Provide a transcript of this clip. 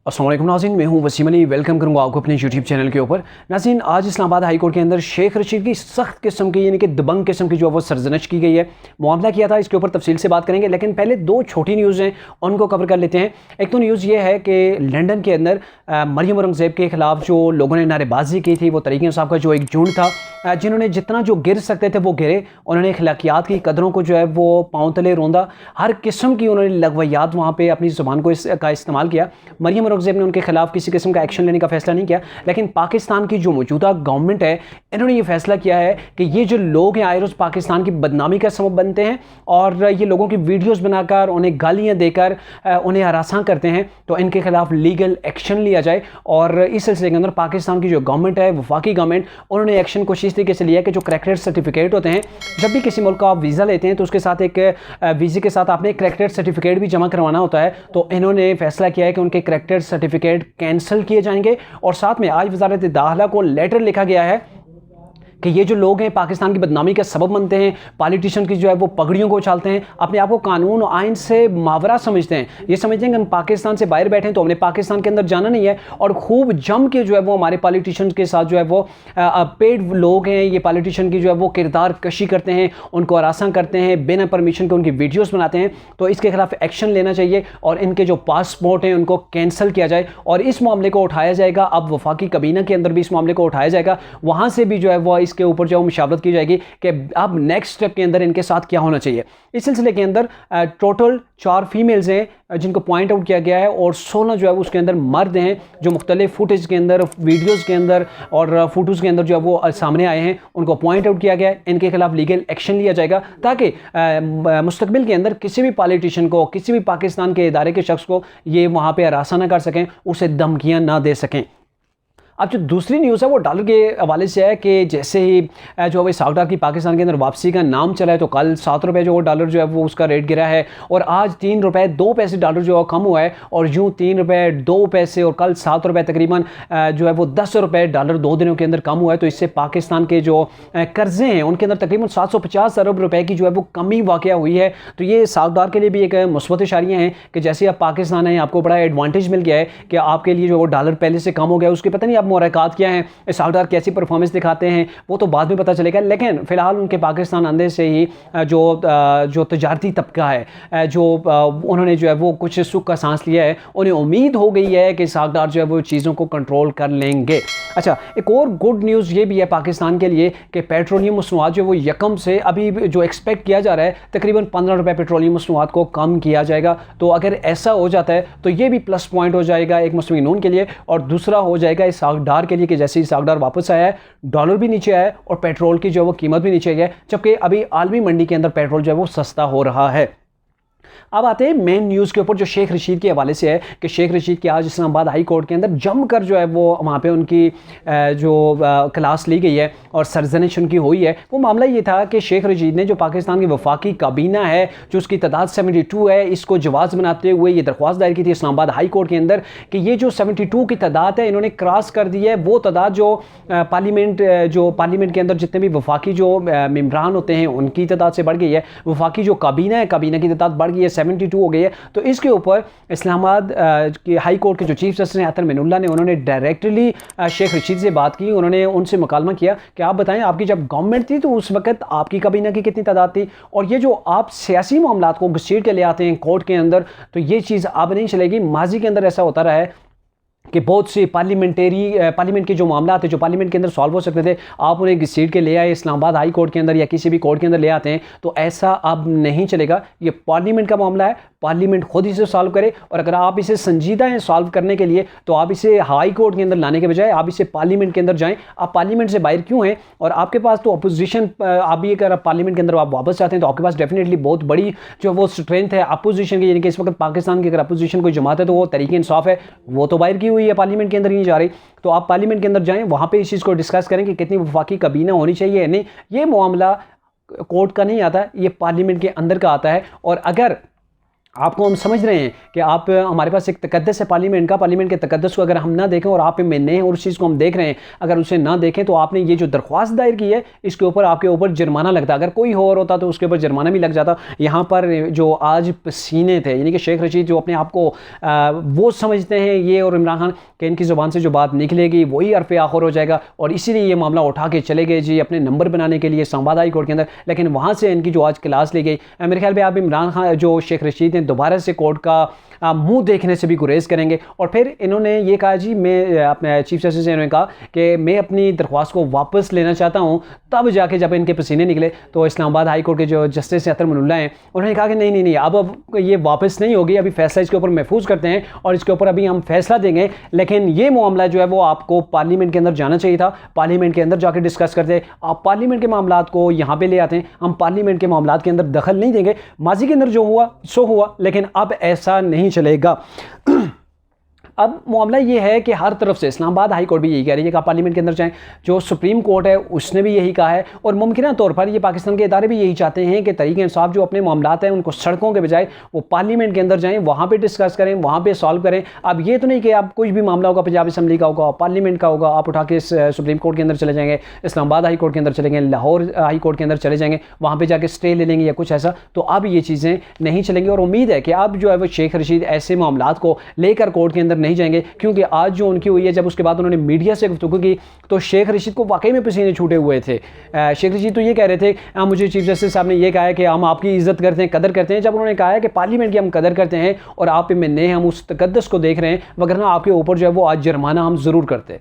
अस्सलाम वालेकुम नाज़रीन, मैं हूं वसीम अली। वेलकम करूंगा आपको अपने यूट्यूब चैनल के ऊपर। नाज़रीन, आज इस्लामाबाद हाई कोर्ट के अंदर शेख रशीद की सख्त किस्म की यानी कि दबंग किस्म की जो वो सरजनश की गई है, मामला किया था। इसके ऊपर तफसील से बात करेंगे, लेकिन पहले दो छोटी न्यूज़ हैं उनको कवर कर लेते हैं। एक तो न्यूज़ ये है कि लंदन के अंदर मरियम औरंगज़ेब के ख़िलाफ़ जो लोगों ने नारेबाजी की थी, वो तरीक़ इंसाफ़ का जो एक झुंड था, जिन्होंने जितना जो गिर सकते थे वो गिरे। उन्होंने अखलाकियात की कदरों को जो है वो पाँव तले रौंदा। हर किस्म की उन्होंने लगवैयात वहाँ पे अपनी ज़ुबान को इसका इस्तेमाल किया। मरियम औरंगज़ेब ने उनके खिलाफ किसी किस्म का एक्शन लेने का फैसला नहीं किया, लेकिन पाकिस्तान की जो मौजूदा गवर्नमेंट है, इन्होंने ये फैसला किया है कि ये जो लोग हैं आए रोज़ पाकिस्तान की बदनामी का सबब बनते हैं और ये लोगों की वीडियोस बनाकर उन्हें गालियां देकर उन्हें हरासा करते हैं, तो इनके खिलाफ लीगल एक्शन लिया जाए। और इस सिलसिले के अंदर पाकिस्तान की जो गवर्नमेंट है, वफाकी गवर्नमेंट, उन्होंने एक्शन कुछ इस तरीके से लिया कि जो करेक्टेड सर्टिफिकेट होते हैं, जब भी किसी मुल्क का आप वीज़ा लेते हैं तो उसके साथ एक वीज़े के साथ आपने करेक्टेड सर्टिफिकेट भी जमा करवाना होता है। तो इन्होंने फैसला किया है कि उनके करेक्टेड सर्टिफिकेट कैंसिल किए जाएंगे। और साथ में आज वज़ारत दाखिला को लेटर लिखा गया है कि ये जो लोग हैं पाकिस्तान की बदनामी का सबब बनते हैं, पॉलिटिशियन की जो है वो पगड़ियों को उछालते हैं, अपने आप को कानून और आइन से मावरा समझते हैं। ये समझते हैं कि हम पाकिस्तान से बाहर बैठे हैं तो हमने पाकिस्तान के अंदर जाना नहीं है, और खूब जम के जो है वो हमारे पॉलिटिशियन के साथ जो है वो पेड लोग हैं, ये पॉलिटिशियन की जो है वो किरदार कशी करते हैं, उनको हरासा करते हैं, बिना परमिशन के उनकी वीडियोज़ बनाते हैं। तो इसके खिलाफ एक्शन लेना चाहिए और इनके जो पासपोर्ट हैं उनको कैंसिल किया जाए और इस मामले को उठाया जाएगा। अब वफाकी कबीना के अंदर भी इस मामले को उठाया जाएगा, वहाँ से भी जो है वो इसके ऊपर जो मुशावरत की जाएगी कि अब नेक्स्ट स्टेप के अंदर इनके साथ क्या होना चाहिए। इस सिलसिले के अंदर टोटल 4 फीमेल्स हैं जिनको पॉइंट आउट किया गया है और 16 जो है उसके अंदर मर्द हैं जो मुख्तलिफ फुटेज के अंदर, वीडियोज़ के अंदर और फोटोज़ के अंदर जो है वो सामने आए हैं, उनको पॉइंट आउट किया गया है। इनके खिलाफ लीगल एक्शन लिया जाएगा ताकि मुस्तकबिल के अंदर किसी भी पॉलिटिशियन को, किसी भी पाकिस्तान के इदारे के शख्स को ये वहाँ पर हरासा ना कर सकें, उसे धमकियाँ ना दे सकें। अब जो दूसरी न्यूज़ है वो डॉलर के हवाले से है कि जैसे ही जो है साउथ की पाकिस्तान के अंदर वापसी का नाम चला है, तो कल 7 रुपये जो डॉलर जो है वो उसका रेट गिरा है और आज 3 रुपये 2 पैसे डॉलर जो है कम हुआ है और यूँ 3 रुपये 2 पैसे और कल 7 रुपये तकरीबन जो है वो 10 रुपये डॉलर 2 दिनों के अंदर कम हुआ है। तो इससे पाकिस्तान के जो कर्जे हैं उनके अंदर तकरीबन 750 अरब रुपये की जो है वो कमी वाक़या हुई है। तो ये साउथ के लिए भी एक मुस्बत इशारियाँ हैं कि जैसे आप पाकिस्तान है, आपको बड़ा एडवांटेज मिल गया है कि आपके लिए जो डॉलर पहले से कम हो गया, उसके पता नहीं मुराकात क्या है, साउथ कैसी परफॉर्मेंस दिखाते हैं वो तो बाद में पता चलेगा। लेकिन फिलहाल उनके पाकिस्तान आने से ही जो तजारती तबका है, जो उन्होंने जो है वो कुछ सुख का सांस लिया है, उन्हें उम्मीद हो गई है कि साउथ जो है वो चीज़ों को कंट्रोल कर लेंगे। अच्छा, एक और गुड न्यूज़ ये भी है पाकिस्तान के लिए कि पेट्रोलियम मसनूआत जो वो यकम से अभी जो एक्सपेक्ट किया जा रहा है तकरीबन 15 रुपये पेट्रोलियम मसनूआत को कम किया जाएगा। तो अगर ऐसा हो जाता है तो ये भी प्लस पॉइंट हो जाएगा एक मुस्लिम नून के लिए, और दूसरा हो जाएगा इस सागदार के लिए कि जैसे ही सागदार वापस आया है, डॉलर भी नीचे आया है और पेट्रोल की जो है वो कीमत भी नीचे आई है, जबकि अभी आलमी मंडी के अंदर पेट्रोल जो है वो सस्ता हो रहा है। अब आते हैं मेन न्यूज़ के ऊपर जो शेख रशीद के हवाले से है कि शेख रशीद की आज इस्लामाबाद हाई कोर्ट के अंदर जमकर जो है वो वहाँ पे उनकी जो क्लास ली गई है और सरजनिश उनकी हुई है। वो मामला ये था कि शेख रशीद ने जो पाकिस्तान की वफाकी काबीना है जो उसकी तादाद 72 है, इसको जवाज़ बनाते हुए ये दरख्वास्त दायर की थी इस्लामाबाद हाई कोर्ट के अंदर कि ये जो 72 की तादाद है इन्होंने क्रॉस कर दी है। वो तादाद जो पार्लियामेंट के अंदर जितने भी वफाकी जो मेम्बरान होते हैं उनकी तादाद से बढ़ गई है, वफाकी जो काबीना है, काबीना की तादाद बढ़ गई है, 72 हो गई है। तो इसके ऊपर इस्लामाबाद की हाई कोर्ट के जो चीफ जस्टिस हैं अतर मिनुल्लाह ने उन्होंने डायरेक्टली शेख रशीद से बात की। उन्होंने उनसे मुकालमा किया कि आप बताएं आपकी जब गवर्नमेंट थी तो उस वक्त आपकी काबीना की कितनी तादाद थी, और ये जो आप सियासी मामलात को घसीट के ले आते हैं कोर्ट के अंदर, तो ये चीज़ अब नहीं चलेगी। माजी के अंदर ऐसा होता रहा है कि बहुत से पार्लियामेंट के जो मामला थे जो पार्लियामेंट के अंदर सॉल्व हो सकते थे, आप उन्हें घसीट के ले आए इस्लामाबाद हाई कोर्ट के अंदर या किसी भी कोर्ट के अंदर ले आते हैं, तो ऐसा अब नहीं चलेगा। ये पार्लियामेंट का मामला है, पार्लियामेंट खुद इसे सॉल्व करे, और अगर आप इसे संजीदा हैं सॉल्व करने के लिए तो आप इसे हाई कोर्ट के अंदर लाने के बजाय आप इसे पार्लियामेंट के अंदर जाएं। आप पार्लियामेंट से बाहर क्यों हैं? और आपके पास तो अपोजिशन, आप भी अगर पार्लियामेंट के अंदर आप वापस चाहते हैं तो आपके पास डेफिनेटली बहुत बड़ी जो वो स्ट्रेंथ है अपोजिशन की, यानी कि इस वक्त पाकिस्तान की अगर अपोजिशन कोई जमात है तो वो तरीके इंसाफ है, वो तो बाहर की हुई है, पार्लियामेंट के अंदर नहीं जा रही। तो आप पार्लियामेंट के अंदर जाएं, वहां पे इस चीज़ को डिस्कस करें कि कितनी वफाकी काबीना होनी चाहिए। नहीं, ये मामला कोर्ट का नहीं आता, ये पार्लियामेंट के अंदर का आता है। और अगर आपको हम समझ रहे हैं कि आप हमारे पास एक तकद्दस है पार्लियामेंट का, पार्लियामेंट के तकद्दस को अगर हम ना देखें और आप में नहीं है और उस चीज़ को हम देख रहे हैं, अगर उसे ना देखें तो आपने ये जो दरख्वास्त दायर की है इसके ऊपर आपके ऊपर जुर्माना लगता। अगर कोई और होता तो उसके ऊपर जुर्माना भी लग जाता। यहाँ पर जो आज पसीने थे, यानी कि शेख रशीद जो अपने आप को वो समझते हैं ये और इमरान खान कि इनकी ज़ुबान से जो बात निकलेगी वही अरफ आखिर हो जाएगा, और इसीलिए ये मामला उठा के चले गए जी अपने नंबर बनाने के लिए इस्लामाबाद हाई कोर्ट के अंदर। लेकिन वहाँ से इनकी जो आज क्लास ली गई, मेरे ख्याल में आप इमरान खान जो शेख रशीद हैं दोबारा से कोर्ट का मुंह देखने से भी गुरेज करेंगे। और फिर इन्होंने ये कहा जी, मैं अपने चीफ जस्टिस से इन्होंने कहा कि मैं अपनी दरख्वास्त को वापस लेना चाहता हूँ। तब जाके जब इनके पसीने निकले तो इस्लामाबाद हाई कोर्ट के जो जस्टिस अतर मनुल्लाह हैं उन्होंने कहा कि नहीं नहीं नहीं, अब ये वापस नहीं होगी, अभी फैसला इसके ऊपर महफूज करते हैं और इसके ऊपर अभी हम फैसला देंगे। लेकिन ये मामला जो है वो आपको पार्लियामेंट के अंदर जाना चाहिए था, पार्लियामेंट के अंदर जाकर डिस्कस करते। आप पार्लियामेंट के मामला को यहाँ पे ले आते हैं, हम पार्लियामेंट के मामला के अंदर दखल नहीं देंगे। माजी के अंदर जो हुआ सो हुआ, लेकिन अब ऐसा नहीं चलेगा। अब मामला ये है कि हर तरफ से इस्लामाबाद हाई कोर्ट भी यही कह रही है कि आप पार्लियामेंट के अंदर जाएं, जो सुप्रीम कोर्ट है उसने भी यही कहा है, और मुमकिन तौर पर ये पाकिस्तान के इदारे भी यही चाहते हैं कि तहरीक इंसाफ जो अपने मामलात हैं उनको सड़कों के बजाय वो पार्लियामेंट के अंदर जाएं, वहाँ पर डिस्कस करें, वहाँ पर सॉल्व करें। अब ये तो नहीं कि आप कोई भी मामला होगा पंजाब असम्बली का होगा, पार्लियामेंट का होगा, आप उठा के सुप्रीम कोर्ट के अंदर चले जाएंगे, इस्लामाबाद हाई कोर्ट के अंदर चले जाएंगे, लाहौर हाई कोर्ट के अंदर चले जाएंगे, वहाँ पर जाकर स्टे ले लेंगे या कुछ ऐसा। तो अब ये चीज़ें नहीं चलेंगी, और उम्मीद है कि अब जो है वो शेख रशीद ऐसे मामलात को लेकर कोर्ट के अंदर नहीं जाएंगे, क्योंकि आज जो उनकी हुई है, जब उसके बाद उन्होंने मीडिया से गुफ्तगू की तो शेख रशीद को वाकई में पसीने छूटे हुए थे। शेख रशीद तो ये कह रहे थे, मुझे चीफ जस्टिस साहब ने ये कहा है कि हम आपकी इज्जत करते हैं, कदर करते हैं। जब उन्होंने कहा है कि पार्लियामेंट की हम कदर करते हैं और आप में नहीं, हम उस तकद्दस को देख रहे हैं, वगरना आपके ऊपर जो है वो आज जुर्माना हम ज़रूर करते।